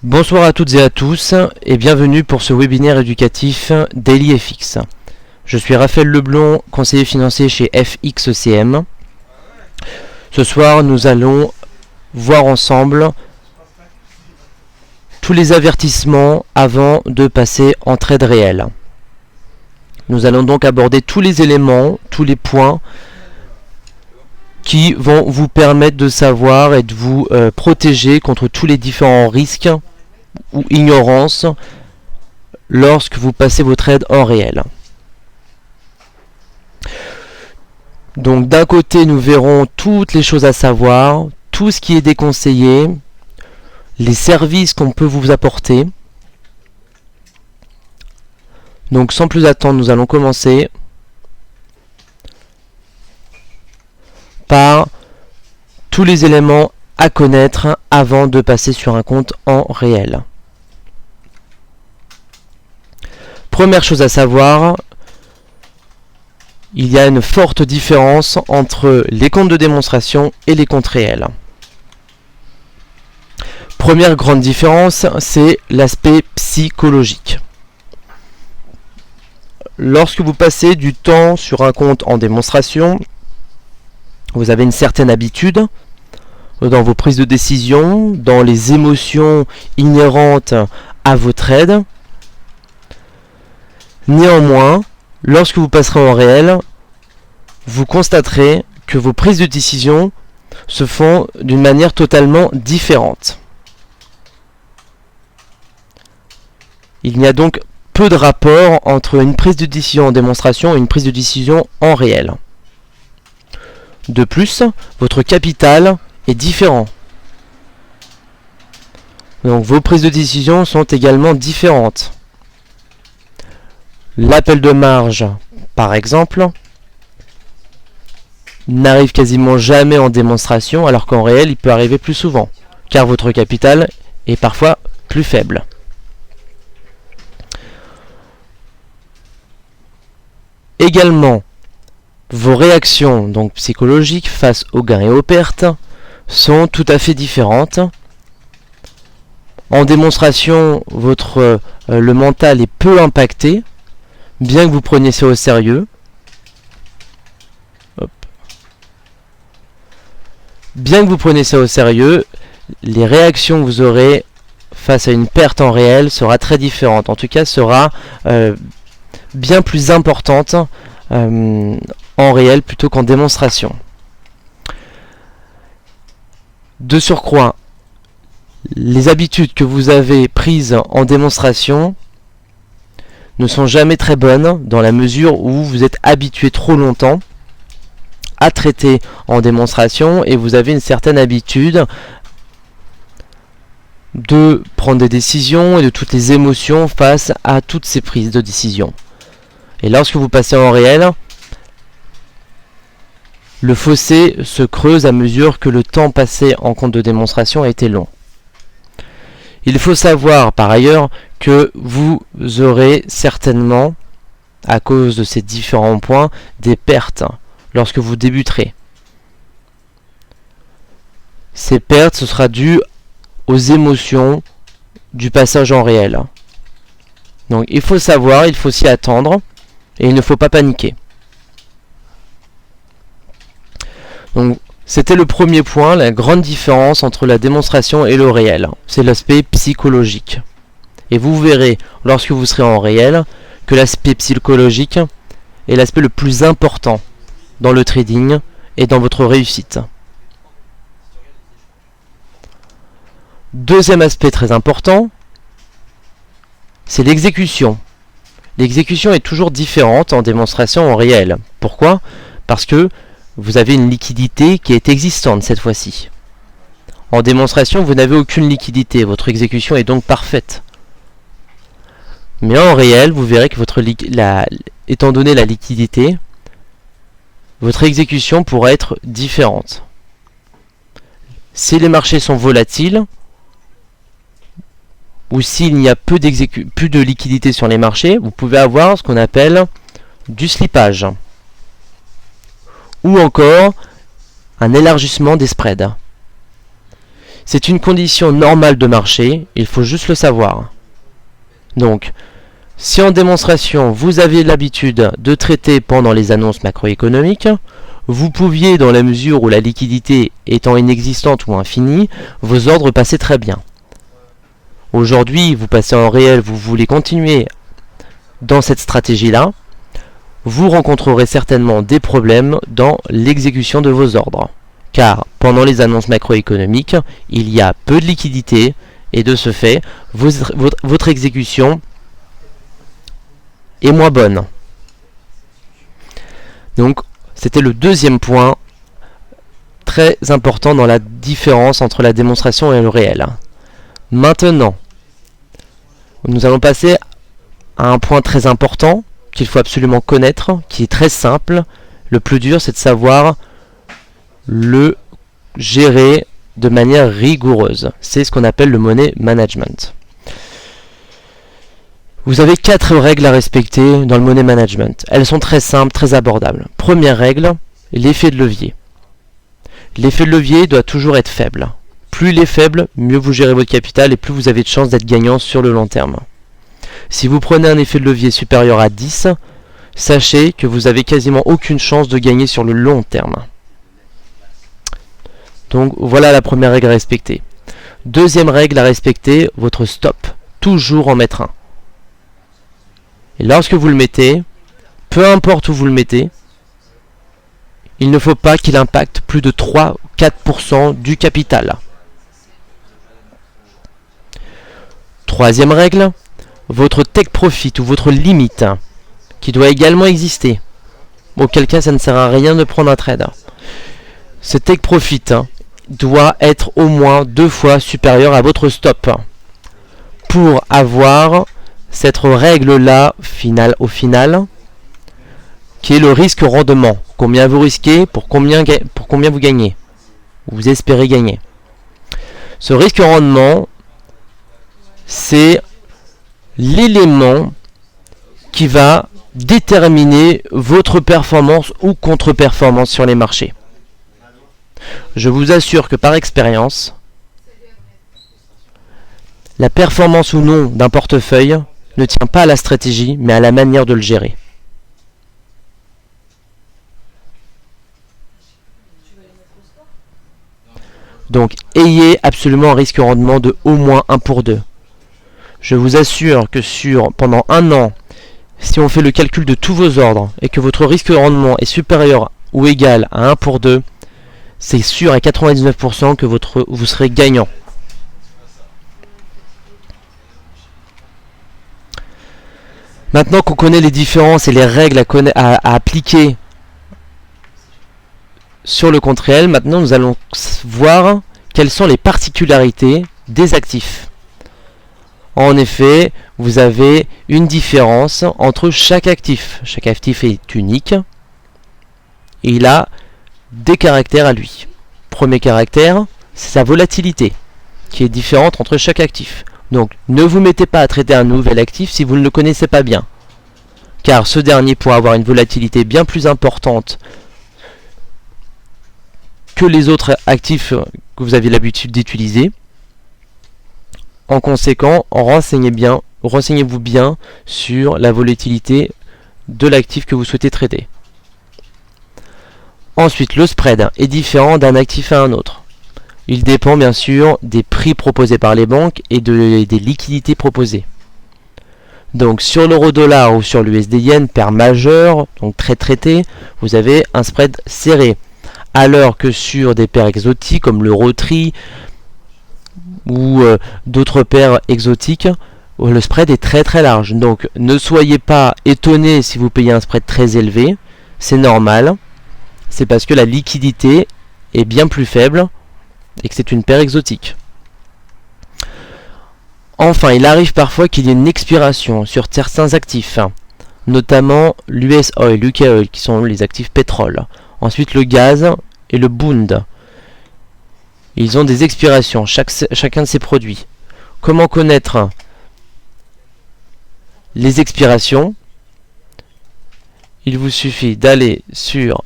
Bonsoir à toutes et à tous et bienvenue pour ce webinaire éducatif DailyFX. Je suis Raphaël Leblond, conseiller financier chez FXCM. Ce soir, nous allons voir ensemble tous les avertissements avant de passer en trade réel. Nous allons donc aborder tous les éléments, tous les points qui vont vous permettre de savoir et de vous protéger contre tous les différents risques ou ignorances lorsque vous passez vos trades en réel. Donc d'un côté, nous verrons toutes les choses à savoir, tout ce qui est déconseillé, les services qu'on peut vous apporter. Donc sans plus attendre, nous allons commencer par tous les éléments à connaître avant de passer sur un compte en réel. Première chose à savoir, il y a une forte différence entre les comptes de démonstration et les comptes réels. Première grande différence, c'est l'aspect psychologique. Lorsque vous passez du temps sur un compte en démonstration, vous avez une certaine habitude dans vos prises de décision, dans les émotions inhérentes à vos trades. Néanmoins, lorsque vous passerez en réel, vous constaterez que vos prises de décision se font d'une manière totalement différente. Il y a donc peu de rapport entre une prise de décision en démonstration et une prise de décision en réel. De plus, votre capital est différent. Donc vos prises de décision sont également différentes. L'appel de marge, par exemple, n'arrive quasiment jamais en démonstration, alors qu'en réel, il peut arriver plus souvent, car votre capital est parfois plus faible. Également, vos réactions donc psychologiques face aux gains et aux pertes sont tout à fait différentes. En démonstration, le mental est peu impacté, bien que vous preniez ça au sérieux. Bien que vous preniez ça au sérieux, les réactions que vous aurez face à une perte en réel sera très différente. En tout cas, sera bien plus importante en réel plutôt qu'en démonstration. De surcroît, les habitudes que vous avez prises en démonstration ne sont jamais très bonnes dans la mesure où vous êtes habitué trop longtemps à traiter en démonstration et vous avez une certaine habitude de prendre des décisions et de toutes les émotions face à toutes ces prises de décision. Et lorsque vous passez en réel, le fossé se creuse à mesure que le temps passé en compte de démonstration a été long. Il faut savoir par ailleurs que vous aurez certainement, à cause de ces différents points, des pertes lorsque vous débuterez. Ces pertes, ce sera dû aux émotions du passage en réel. Donc il faut savoir, il faut s'y attendre, et il ne faut pas paniquer. Donc c'était le premier point, la grande différence entre la démonstration et le réel. C'est l'aspect psychologique. Et vous verrez, lorsque vous serez en réel, que l'aspect psychologique est l'aspect le plus important dans le trading et dans votre réussite. Deuxième aspect très important, c'est l'exécution. L'exécution est toujours différente en démonstration en réel. Pourquoi ? Parce que vous avez une liquidité qui est existante cette fois-ci. En démonstration, vous n'avez aucune liquidité. Votre exécution est donc parfaite. Mais en réel, vous verrez que étant donné la liquidité, votre exécution pourra être différente. Si les marchés sont volatiles, ou s'il n'y a plus de liquidité sur les marchés, vous pouvez avoir ce qu'on appelle du slippage. Ou encore un élargissement des spreads. C'est une condition normale de marché, il faut juste le savoir. Donc, si en démonstration, vous avez l'habitude de traiter pendant les annonces macroéconomiques, vous pouviez, dans la mesure où la liquidité étant inexistante ou infinie, vos ordres passaient très bien. Aujourd'hui, vous passez en réel, vous voulez continuer dans cette stratégie-là, vous rencontrerez certainement des problèmes dans l'exécution de vos ordres. Car pendant les annonces macroéconomiques, il y a peu de liquidité et de ce fait, votre exécution est moins bonne. Donc, c'était le deuxième point très important dans la différence entre la démonstration et le réel. Maintenant, nous allons passer à un point très important qu'il faut absolument connaître, qui est très simple. Le plus dur, c'est de savoir le gérer de manière rigoureuse. C'est ce qu'on appelle le money management. Vous avez 4 règles à respecter dans le money management. Elles sont très simples, très abordables. Première règle, l'effet de levier. L'effet de levier doit toujours être faible. Plus il est faible, mieux vous gérez votre capital et plus vous avez de chances d'être gagnant sur le long terme. Si vous prenez un effet de levier supérieur à 10, sachez que vous avez quasiment aucune chance de gagner sur le long terme. Donc voilà la première règle à respecter. Deuxième règle à respecter, votre stop. Toujours en mettre un. Et lorsque vous le mettez, peu importe où vous le mettez, il ne faut pas qu'il impacte plus de 3-4% du capital. Troisième règle, votre take profit ou votre limite, qui doit également exister. Auquel cas, ça ne sert à rien de prendre un trade. Ce take profit doit être au moins 2 fois supérieur à votre stop pour avoir cette règle-là au final, qui est le risque-rendement. Combien vous risquez pour combien vous gagnez, ou vous espérez gagner. Ce risque-rendement, c'est l'élément qui va déterminer votre performance ou contre-performance sur les marchés. Je vous assure que par expérience, la performance ou non d'un portefeuille ne tient pas à la stratégie, mais à la manière de le gérer. Donc, ayez absolument un risque-rendement de au moins 1 pour 2. Je vous assure que pendant un an, si on fait le calcul de tous vos ordres et que votre risque-rendement est supérieur ou égal à 1 pour 2, c'est sûr à 99% que vous serez gagnant. Maintenant qu'on connaît les différences et les règles à appliquer sur le compte réel, maintenant nous allons voir quelles sont les particularités des actifs. En effet, vous avez une différence entre chaque actif. Chaque actif est unique et il a des caractères à lui. Premier caractère, c'est sa volatilité qui est différente entre chaque actif. Donc, ne vous mettez pas à traiter un nouvel actif si vous ne le connaissez pas bien. Car ce dernier pourra avoir une volatilité bien plus importante que les autres actifs que vous avez l'habitude d'utiliser. En conséquent, renseignez-vous bien sur la volatilité de l'actif que vous souhaitez traiter. Ensuite, le spread est différent d'un actif à un autre. Il dépend bien sûr des prix proposés par les banques et des liquidités proposées. Donc sur l'euro-dollar ou sur l'USD-yen, paire majeure, donc très traité, vous avez un spread serré. Alors que sur des paires exotiques comme l'euro-tri ou d'autres paires exotiques, le spread est très très large. Donc ne soyez pas étonnés si vous payez un spread très élevé, c'est normal. C'est parce que la liquidité est bien plus faible et que c'est une paire exotique. Enfin, il arrive parfois qu'il y ait une expiration sur certains actifs, notamment l'US Oil, l'UK Oil, qui sont les actifs pétrole. Ensuite, le gaz et le Bund. Ils ont des expirations, chacun de ces produits. Comment connaître les expirations? Il vous suffit d'aller sur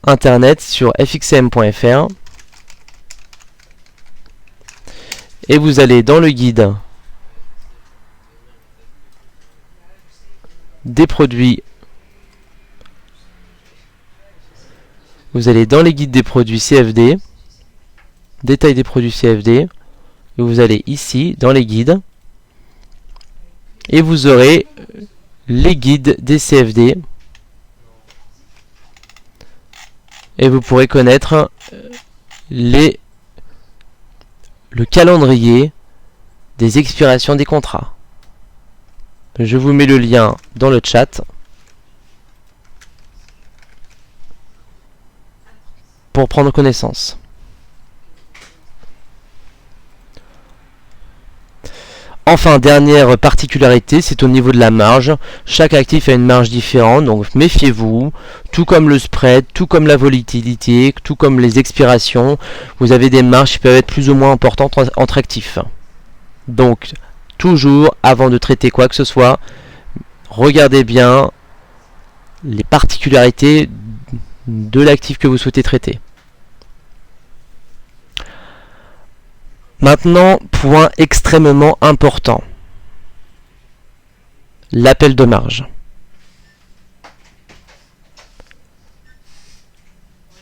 Internet, sur fxm.fr, et vous allez dans le guide des produits. Vous allez dans les guides des produits CFD, détail des produits CFD, et vous allez ici dans les guides, et vous aurez les guides des CFD, et vous pourrez connaître le calendrier des expirations des contrats. Je vous mets le lien dans le chat pour prendre connaissance. Enfin, dernière particularité, c'est au niveau de la marge. Chaque actif a une marge différente, donc méfiez-vous. Tout comme le spread, tout comme la volatilité, tout comme les expirations, vous avez des marges qui peuvent être plus ou moins importantes entre actifs. Donc, toujours, avant de traiter quoi que ce soit, regardez bien les particularités de l'actif que vous souhaitez traiter. Maintenant, point extrêmement important. L'appel de marge.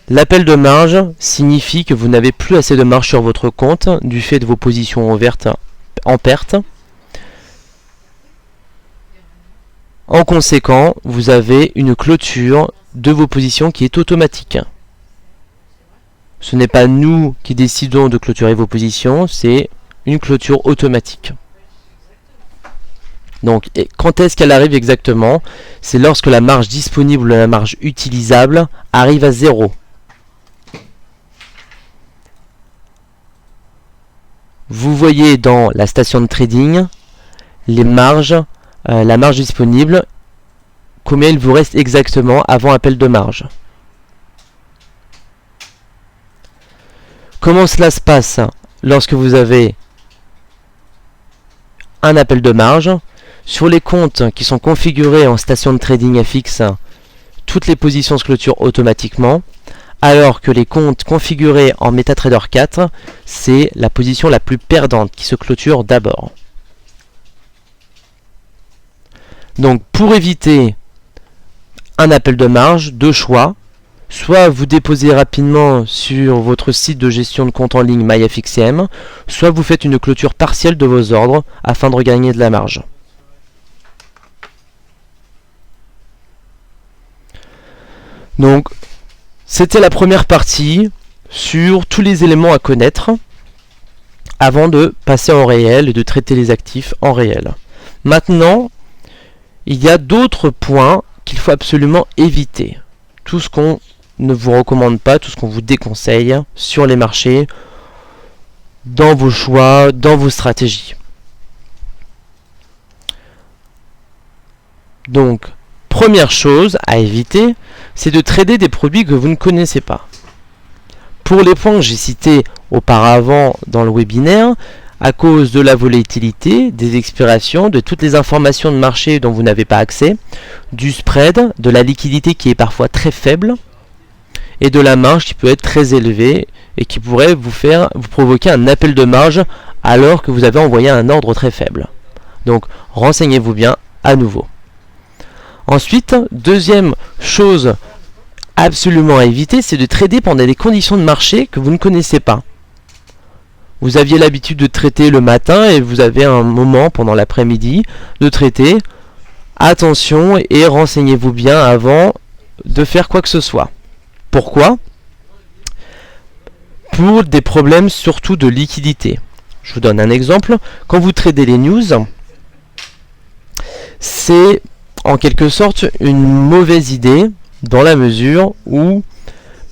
L'appel de marge signifie que vous n'avez plus assez de marge sur votre compte du fait de vos positions ouvertes en perte. En conséquent, vous avez une clôture de vos positions qui est automatique. Ce n'est pas nous qui décidons de clôturer vos positions, c'est une clôture automatique. Donc, quand est-ce qu'elle arrive exactement? C'est lorsque la marge disponible ou la marge utilisable arrive à 0. Vous voyez dans la station de trading les marges, la marge disponible, combien il vous reste exactement avant appel de marge. Comment cela se passe lorsque vous avez un appel de marge? Sur les comptes qui sont configurés en station de trading FX, toutes les positions se clôturent automatiquement, alors que les comptes configurés en MetaTrader 4, c'est la position la plus perdante qui se clôture d'abord. Donc pour éviter un appel de marge, deux choix. Soit vous déposez rapidement sur votre site de gestion de compte en ligne MyFXCM, soit vous faites une clôture partielle de vos ordres afin de regagner de la marge. Donc, c'était la première partie sur tous les éléments à connaître avant de passer en réel et de traiter les actifs en réel. Maintenant, il y a d'autres points qu'il faut absolument éviter. Tout ce qu'on ne vous recommande pas, tout ce qu'on vous déconseille sur les marchés, dans vos choix, dans vos stratégies. Donc, première chose à éviter, c'est de trader des produits que vous ne connaissez pas. Pour les points que j'ai cités auparavant dans le webinaire, à cause de la volatilité, des expirations, de toutes les informations de marché dont vous n'avez pas accès, du spread, de la liquidité qui est parfois très faible, et de la marge qui peut être très élevée et qui pourrait vous provoquer un appel de marge alors que vous avez envoyé un ordre très faible. Donc renseignez-vous bien à nouveau. Ensuite, deuxième chose absolument à éviter, c'est de trader pendant des conditions de marché que vous ne connaissez pas. Vous aviez l'habitude de traiter le matin et vous avez un moment pendant l'après-midi de traiter. Attention et renseignez-vous bien avant de faire quoi que ce soit. Pourquoi? Pour des problèmes surtout de liquidité. Je vous donne un exemple. Quand vous tradez les news, c'est en quelque sorte une mauvaise idée dans la mesure où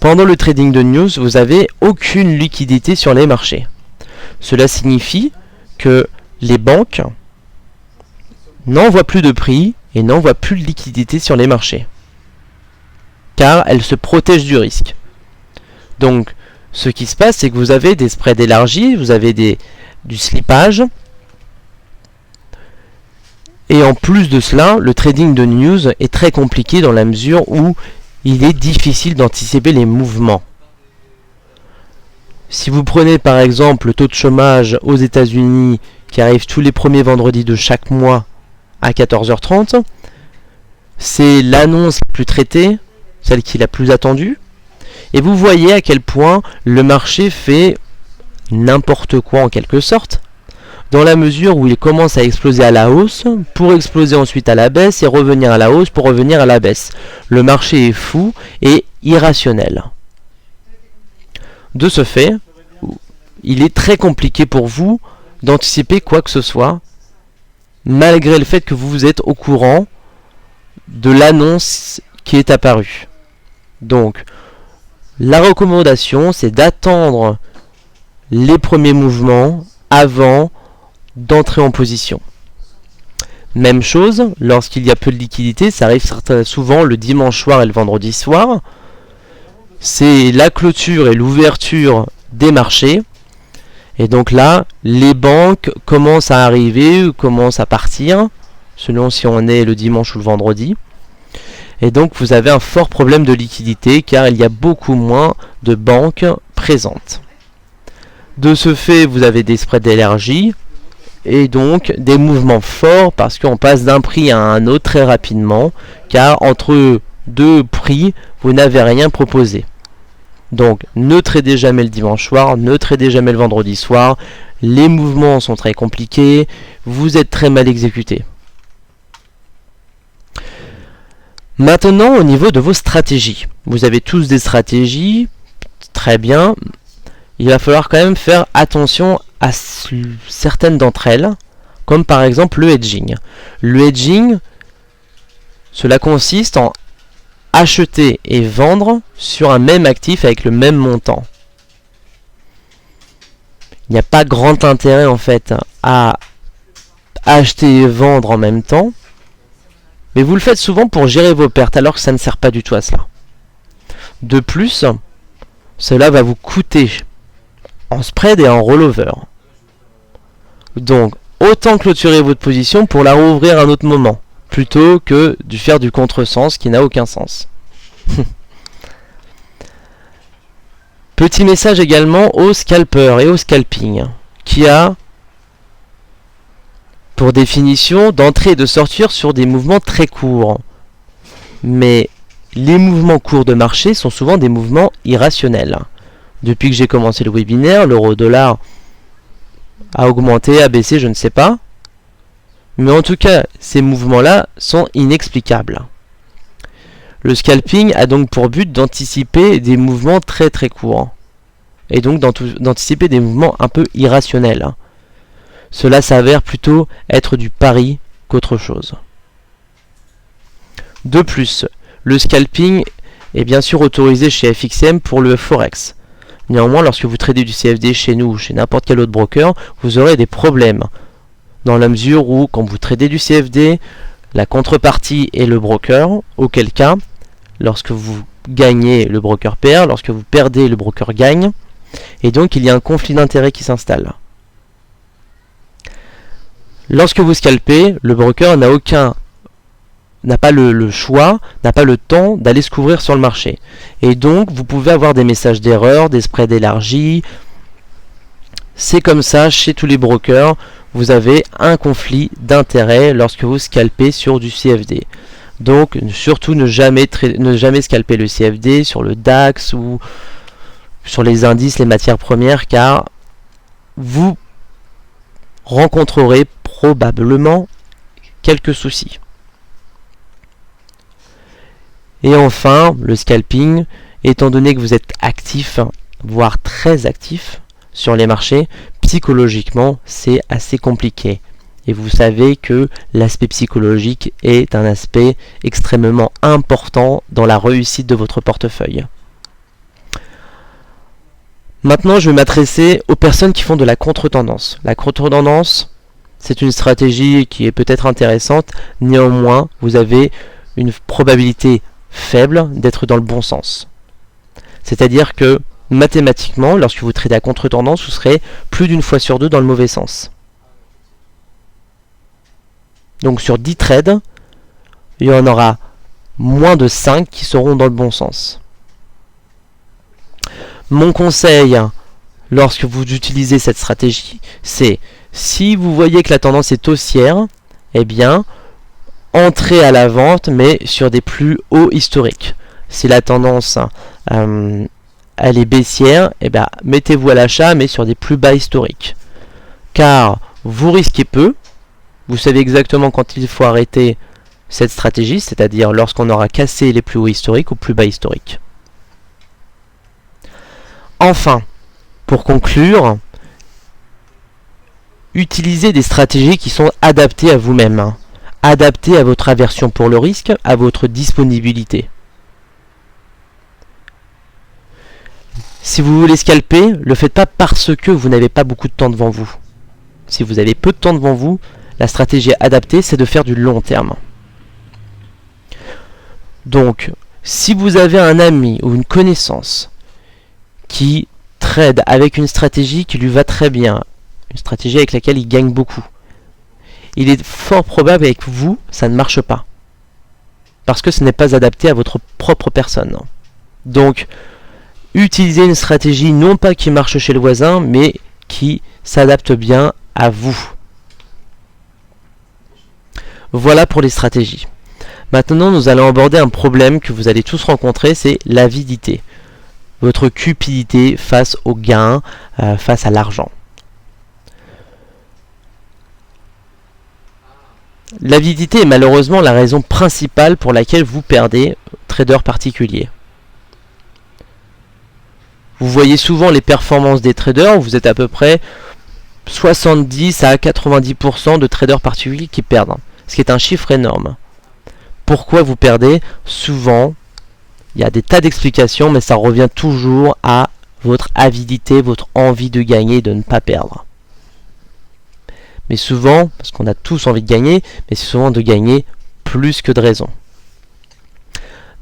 pendant le trading de news, vous n'avez aucune liquidité sur les marchés. Cela signifie que les banques n'envoient plus de prix et n'envoient plus de liquidité sur les marchés, car elles se protègent du risque. Donc, ce qui se passe, c'est que vous avez des spreads élargis, vous avez du slippage, et en plus de cela, le trading de news est très compliqué dans la mesure où il est difficile d'anticiper les mouvements. Si vous prenez par exemple le taux de chômage aux États-Unis qui arrive tous les premiers vendredis de chaque mois à 14h30, c'est l'annonce la plus traitée, celle qui est la plus attendue, et vous voyez à quel point le marché fait n'importe quoi en quelque sorte, dans la mesure où il commence à exploser à la hausse, pour exploser ensuite à la baisse, et revenir à la hausse pour revenir à la baisse. Le marché est fou et irrationnel. De ce fait, il est très compliqué pour vous d'anticiper quoi que ce soit, malgré le fait que vous êtes au courant de l'annonce qui est apparue. Donc, la recommandation, c'est d'attendre les premiers mouvements avant d'entrer en position. Même chose, lorsqu'il y a peu de liquidité, ça arrive souvent le dimanche soir et le vendredi soir. C'est la clôture et l'ouverture des marchés. Et donc là, les banques commencent à arriver ou commencent à partir, selon si on est le dimanche ou le vendredi. Et donc vous avez un fort problème de liquidité car il y a beaucoup moins de banques présentes. De ce fait, vous avez des spreads d'énergie et donc des mouvements forts parce qu'on passe d'un prix à un autre très rapidement car entre deux prix, vous n'avez rien proposé. Donc ne tradez jamais le dimanche soir, ne tradez jamais le vendredi soir, les mouvements sont très compliqués, vous êtes très mal exécuté. Maintenant au niveau de vos stratégies, vous avez tous des stratégies, très bien, il va falloir quand même faire attention à certaines d'entre elles, comme par exemple le hedging. Le hedging, cela consiste en acheter et vendre sur un même actif avec le même montant. Il n'y a pas grand intérêt en fait à acheter et vendre en même temps, mais vous le faites souvent pour gérer vos pertes alors que ça ne sert pas du tout à cela. De plus, cela va vous coûter en spread et en rollover. Donc, autant clôturer votre position pour la rouvrir à un autre moment, plutôt que de faire du contresens qui n'a aucun sens. Petit message également aux scalpers et au scalping, qui a pour définition d'entrer et de sortir sur des mouvements très courts. Mais les mouvements courts de marché sont souvent des mouvements irrationnels. Depuis que j'ai commencé le webinaire, l'euro-dollar a augmenté, a baissé, je ne sais pas. Mais en tout cas, ces mouvements-là sont inexplicables. Le scalping a donc pour but d'anticiper des mouvements très très courts. Et donc d'anticiper des mouvements un peu irrationnels. Cela s'avère plutôt être du pari qu'autre chose. De plus, le scalping est bien sûr autorisé chez FXM pour le Forex. Néanmoins, lorsque vous tradez du CFD chez nous ou chez n'importe quel autre broker, vous aurez des problèmes. Dans la mesure où, quand vous tradez du CFD, la contrepartie est le broker, auquel cas, lorsque vous gagnez, le broker perd, lorsque vous perdez, le broker gagne, et donc il y a un conflit d'intérêts qui s'installe. Lorsque vous scalpez, le broker n'a pas le choix, n'a pas le temps d'aller se couvrir sur le marché. Et donc, vous pouvez avoir des messages d'erreur, des spreads élargis. C'est comme ça chez tous les brokers. Vous avez un conflit d'intérêts lorsque vous scalpez sur du CFD. Donc, surtout ne jamais scalper le CFD sur le DAX ou sur les indices, les matières premières, car vous rencontrerez probablement quelques soucis. Et enfin, le scalping, étant donné que vous êtes actif, voire très actif sur les marchés, psychologiquement, c'est assez compliqué. Et vous savez que l'aspect psychologique est un aspect extrêmement important dans la réussite de votre portefeuille. Maintenant, je vais m'adresser aux personnes qui font de la contre-tendance. La contre-tendance, c'est une stratégie qui est peut-être intéressante, néanmoins, vous avez une probabilité faible d'être dans le bon sens. C'est-à-dire que mathématiquement, lorsque vous tradez à contre-tendance, vous serez plus d'une fois sur deux dans le mauvais sens. Donc sur 10 trades, il y en aura moins de 5 qui seront dans le bon sens. Mon conseil lorsque vous utilisez cette stratégie, c'est si vous voyez que la tendance est haussière, eh bien, entrez à la vente, mais sur des plus hauts historiques. Si la tendance elle est baissière, eh bien, mettez-vous à l'achat, mais sur des plus bas historiques. Car vous risquez peu, vous savez exactement quand il faut arrêter cette stratégie, c'est-à-dire lorsqu'on aura cassé les plus hauts historiques ou plus bas historiques. Enfin, pour conclure, utilisez des stratégies qui sont adaptées à vous-même, adaptées à votre aversion pour le risque, à votre disponibilité. Si vous voulez scalper, ne le faites pas parce que vous n'avez pas beaucoup de temps devant vous. Si vous avez peu de temps devant vous, la stratégie adaptée, c'est de faire du long terme. Donc, si vous avez un ami ou une connaissance qui trade avec une stratégie qui lui va très bien, une stratégie avec laquelle il gagne beaucoup, il est fort probable qu'avec vous, ça ne marche pas. Parce que ce n'est pas adapté à votre propre personne. Donc, utilisez une stratégie non pas qui marche chez le voisin, mais qui s'adapte bien à vous. Voilà pour les stratégies. Maintenant, nous allons aborder un problème que vous allez tous rencontrer, c'est l'avidité. Votre cupidité face au gain, face à l'argent. L'avidité est malheureusement la raison principale pour laquelle vous perdez, trader particulier. Vous voyez souvent les performances des traders, vous êtes à peu près 70 à 90% de traders particuliers qui perdent, ce qui est un chiffre énorme. Pourquoi vous perdez? Souvent, il y a des tas d'explications, mais ça revient toujours à votre avidité, votre envie de gagner et de ne pas perdre. Mais souvent, parce qu'on a tous envie de gagner, mais c'est souvent de gagner plus que de raison.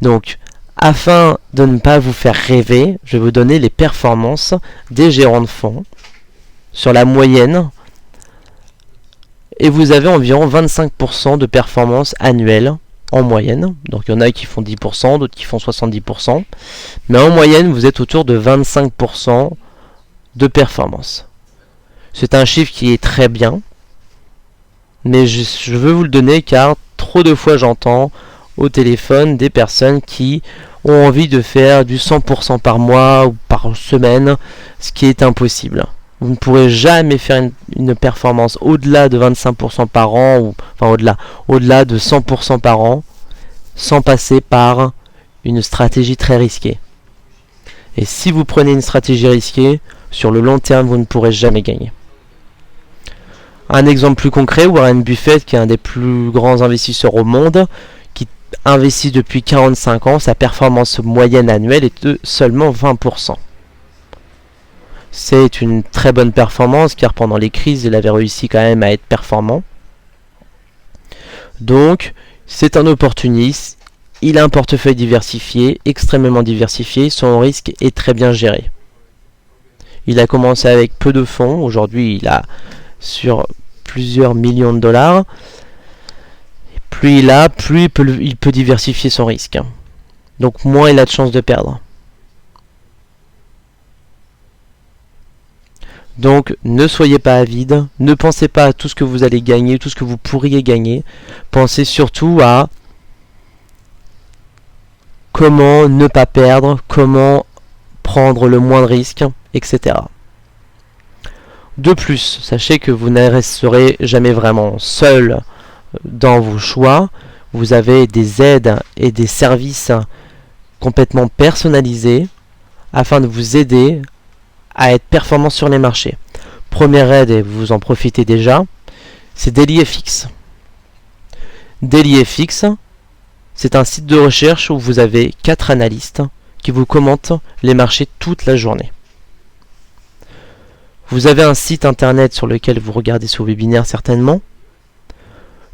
Donc, afin de ne pas vous faire rêver, je vais vous donner les performances des gérants de fonds sur la moyenne. Et vous avez environ 25% de performance annuelle en moyenne. Donc il y en a qui font 10%, d'autres qui font 70%. Mais en moyenne, vous êtes autour de 25% de performance. C'est un chiffre qui est très bien. Mais je veux vous le donner car trop de fois j'entends au téléphone des personnes qui ont envie de faire du 100% par mois ou par semaine, ce qui est impossible. Vous ne pourrez jamais faire une performance au-delà de 25% par an, ou enfin au-delà de 100% par an, sans passer par une stratégie très risquée. Et si vous prenez une stratégie risquée, sur le long terme, vous ne pourrez jamais gagner. Un exemple plus concret, Warren Buffett, qui est un des plus grands investisseurs au monde, qui investit depuis 45 ans, sa performance moyenne annuelle est de seulement 20%. C'est une très bonne performance, car pendant les crises, il avait réussi quand même à être performant. Donc, c'est un opportuniste, il a un portefeuille diversifié, extrêmement diversifié, son risque est très bien géré. Il a commencé avec peu de fonds, aujourd'hui il a sur plusieurs millions de dollars. Et plus il a, plus il peut diversifier son risque. Donc moins il a de chances de perdre. Donc ne soyez pas avide, ne pensez pas à tout ce que vous allez gagner, tout ce que vous pourriez gagner. Pensez surtout à comment ne pas perdre, comment prendre le moins de risques, etc. De plus, sachez que vous ne resterez jamais vraiment seul dans vos choix. Vous avez des aides et des services complètement personnalisés afin de vous aider à être performant sur les marchés. Première aide, et vous en profitez déjà, c'est DailyFX. DailyFX, c'est un site de recherche où vous avez 4 analystes qui vous commentent les marchés toute la journée. Vous avez un site internet sur lequel vous regardez ce webinaire certainement,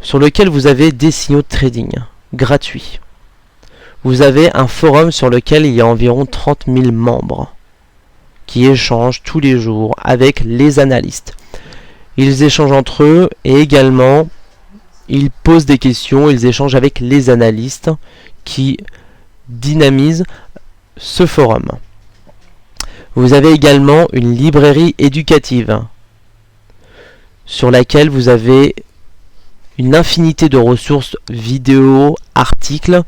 sur lequel vous avez des signaux de trading gratuits. Vous avez un forum sur lequel il y a environ 30 000 membres qui échangent tous les jours avec les analystes. Ils échangent entre eux et également ils posent des questions, ils échangent avec les analystes qui dynamisent ce forum. Vous avez également une librairie éducative sur laquelle vous avez une infinité de ressources vidéos, articles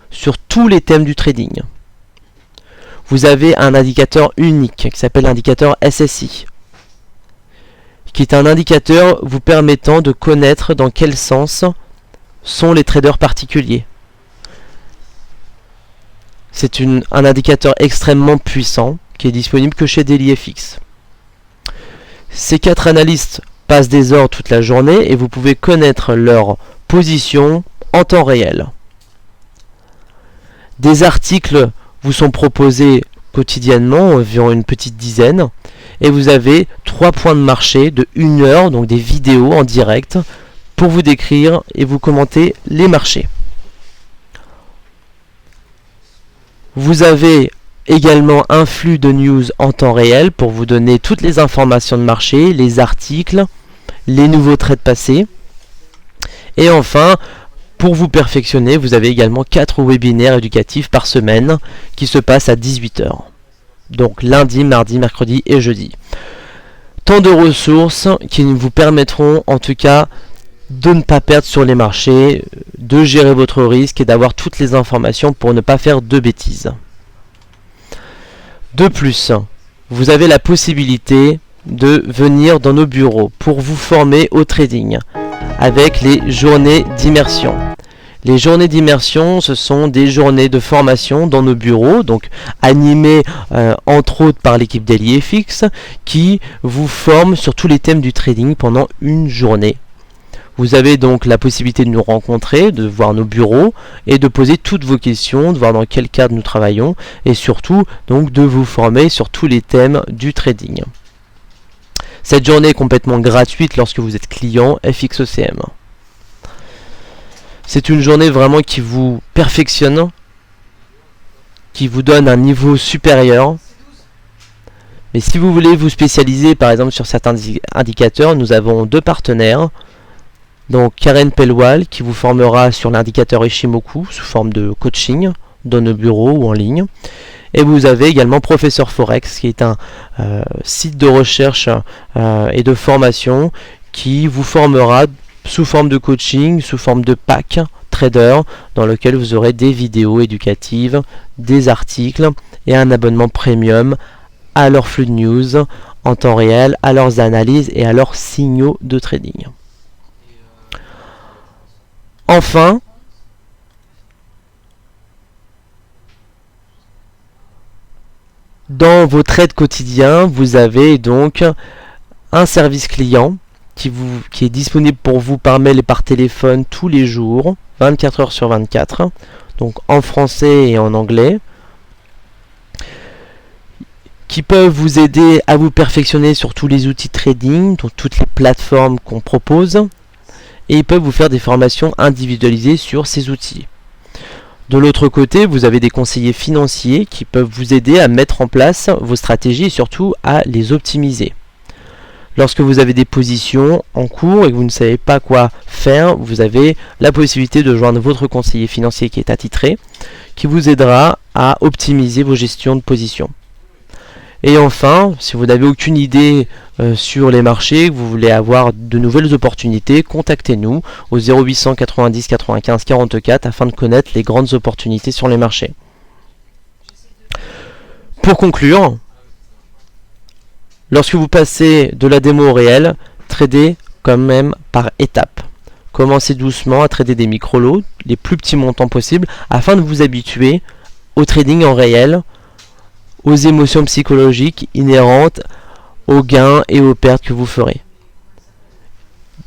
sur tous les thèmes du trading. Vous avez un indicateur unique qui s'appelle l'indicateur SSI, qui est un indicateur vous permettant de connaître dans quel sens sont les traders particuliers. C'est un indicateur extrêmement puissant qui est disponible que chez DailyFX. Ces 4 analystes passent des heures toute la journée et vous pouvez connaître leur position en temps réel. Des articles vous sont proposés quotidiennement, environ une petite dizaine, et vous avez 3 points de marché de 1 heure, donc des vidéos en direct, pour vous décrire et vous commenter les marchés. Vous avez également un flux de news en temps réel pour vous donner toutes les informations de marché, les articles, les nouveaux trades passés. Et enfin, pour vous perfectionner, vous avez également 4 webinaires éducatifs par semaine qui se passent à 18 h. Donc lundi, mardi, mercredi et jeudi. Tant de ressources qui vous permettront en tout cas de ne pas perdre sur les marchés, de gérer votre risque et d'avoir toutes les informations pour ne pas faire de bêtises. De plus, vous avez la possibilité de venir dans nos bureaux pour vous former au trading avec les journées d'immersion. Les journées d'immersion, ce sont des journées de formation dans nos bureaux, donc animées entre autres par l'équipe DailyFX, qui vous forme sur tous les thèmes du trading pendant une journée. Vous avez donc la possibilité de nous rencontrer, de voir nos bureaux et de poser toutes vos questions, de voir dans quel cadre nous travaillons et surtout donc de vous former sur tous les thèmes du trading. Cette journée est complètement gratuite lorsque vous êtes client FXECM. C'est une journée vraiment qui vous perfectionne, qui vous donne un niveau supérieur. Mais si vous voulez vous spécialiser par exemple sur certains indicateurs, nous avons 2 partenaires. Donc Karen Pelwal qui vous formera sur l'indicateur Ishimoku sous forme de coaching dans nos bureaux ou en ligne. Et vous avez également Professeur Forex qui est un site de recherche et de formation qui vous formera sous forme de coaching, sous forme de pack trader dans lequel vous aurez des vidéos éducatives, des articles et un abonnement premium à leur flux de news en temps réel, à leurs analyses et à leurs signaux de trading. Enfin, dans vos trades quotidiens, vous avez donc un service client qui est disponible pour vous par mail et par téléphone tous les jours, 24 h sur 24, donc en français et en anglais, qui peuvent vous aider à vous perfectionner sur tous les outils trading, donc toutes les plateformes qu'on propose, et ils peuvent vous faire des formations individualisées sur ces outils. De l'autre côté, vous avez des conseillers financiers qui peuvent vous aider à mettre en place vos stratégies et surtout à les optimiser. Lorsque vous avez des positions en cours et que vous ne savez pas quoi faire, vous avez la possibilité de joindre votre conseiller financier qui est attitré, qui vous aidera à optimiser vos gestions de positions. Et enfin, si vous n'avez aucune idée sur les marchés, que vous voulez avoir de nouvelles opportunités, contactez-nous au 0800 90 95 44 afin de connaître les grandes opportunités sur les marchés. Pour conclure, lorsque vous passez de la démo au réel, tradez quand même par étapes. Commencez doucement à trader des micro-lots, les plus petits montants possibles, afin de vous habituer au trading en réel, aux émotions psychologiques inhérentes aux gains et aux pertes que vous ferez.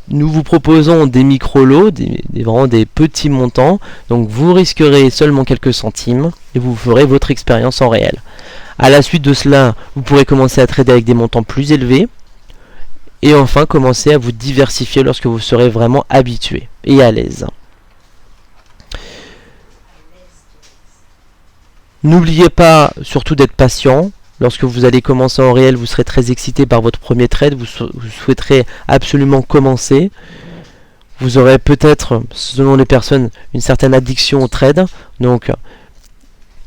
Nous vous proposons des micro-lots, vraiment des petits montants, donc vous risquerez seulement quelques centimes et vous ferez votre expérience en réel. À la suite de cela, vous pourrez commencer à trader avec des montants plus élevés et enfin commencer à vous diversifier lorsque vous serez vraiment habitué et à l'aise. N'oubliez pas surtout d'être patient. Lorsque vous allez commencer en réel, vous serez très excité par votre premier trade, vous souhaiterez absolument commencer. Vous aurez peut-être, selon les personnes, une certaine addiction au trade. Donc,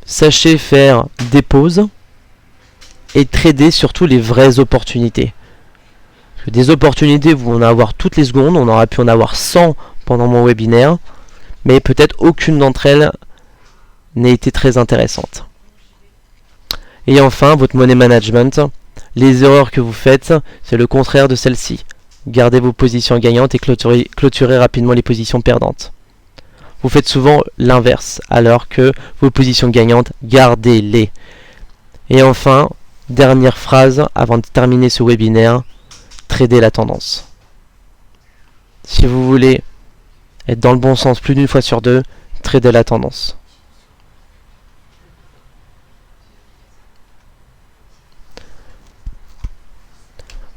sachez faire des pauses et trader surtout les vraies opportunités. Parce que des opportunités, vous en avoir toutes les secondes, on aurait pu en avoir 100 pendant mon webinaire, mais peut-être aucune d'entre elles n'a été très intéressante. Et enfin, votre money management, les erreurs que vous faites, c'est le contraire de celle-ci. Gardez vos positions gagnantes et clôturez rapidement les positions perdantes. Vous faites souvent l'inverse, alors que vos positions gagnantes, gardez-les. Et enfin, dernière phrase avant de terminer ce webinaire, tradez la tendance. Si vous voulez être dans le bon sens plus d'une fois sur deux, tradez la tendance.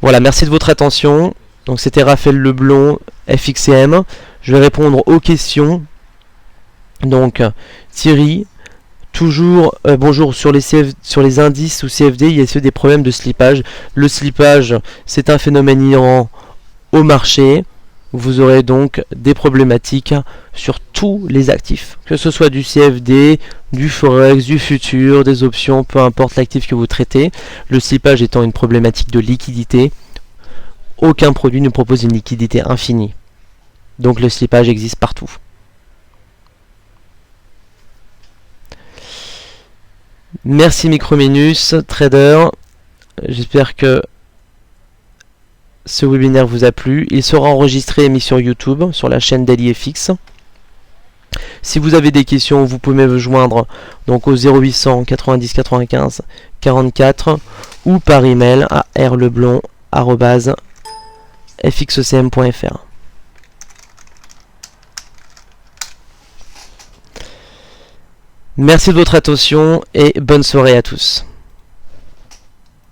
Voilà, merci de votre attention. Donc c'était Raphaël Leblond, FXCM. Je vais répondre aux questions. Donc Thierry, toujours bonjour, sur les indices ou CFD, il y a des problèmes de slippage. Le slippage, c'est un phénomène inhérent au marché. Vous aurez donc des problématiques sur tous les actifs, que ce soit du CFD, du Forex, du futur, des options, peu importe l'actif que vous traitez. Le slippage étant une problématique de liquidité, aucun produit ne propose une liquidité infinie. Donc le slippage existe partout. Merci Microminus, trader. J'espère que ce webinaire vous a plu. Il sera enregistré et mis sur YouTube, sur la chaîne DailyFX. Si vous avez des questions, vous pouvez me joindre donc au 0800 90 95 44 ou par email à rleblond@fxecm.fr. Merci de votre attention et bonne soirée à tous.